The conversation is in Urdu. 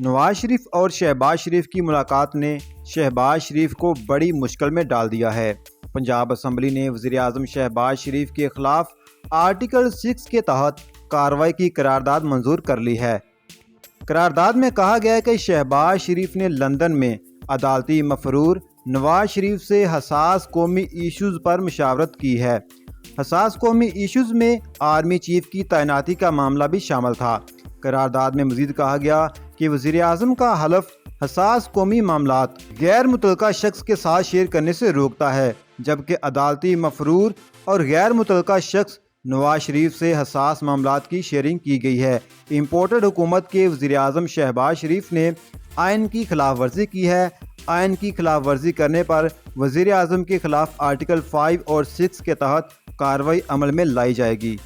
نواز شریف اور شہباز شریف کی ملاقات نے شہباز شریف کو بڑی مشکل میں ڈال دیا ہے۔ پنجاب اسمبلی نے وزیراعظم شہباز شریف کے خلاف آرٹیکل 6 کے تحت کارروائی کی قرارداد منظور کر لی ہے۔ قرارداد میں کہا گیا ہے کہ شہباز شریف نے لندن میں عدالتی مفرور نواز شریف سے حساس قومی ایشوز پر مشاورت کی ہے۔ حساس قومی ایشوز میں آرمی چیف کی تعیناتی کا معاملہ بھی شامل تھا۔ قرارداد میں مزید کہا گیا کہ وزیراعظم کا حلف حساس قومی معاملات غیر متعلقہ شخص کے ساتھ شیئر کرنے سے روکتا ہے، جبکہ عدالتی مفرور اور غیر متعلقہ شخص نواز شریف سے حساس معاملات کی شیئرنگ کی گئی ہے۔ امپورٹڈ حکومت کے وزیراعظم شہباز شریف نے آئین کی خلاف ورزی کی ہے۔ آئین کی خلاف ورزی کرنے پر وزیراعظم کے خلاف آرٹیکل 5 اور 6 کے تحت کارروائی عمل میں لائی جائے گی۔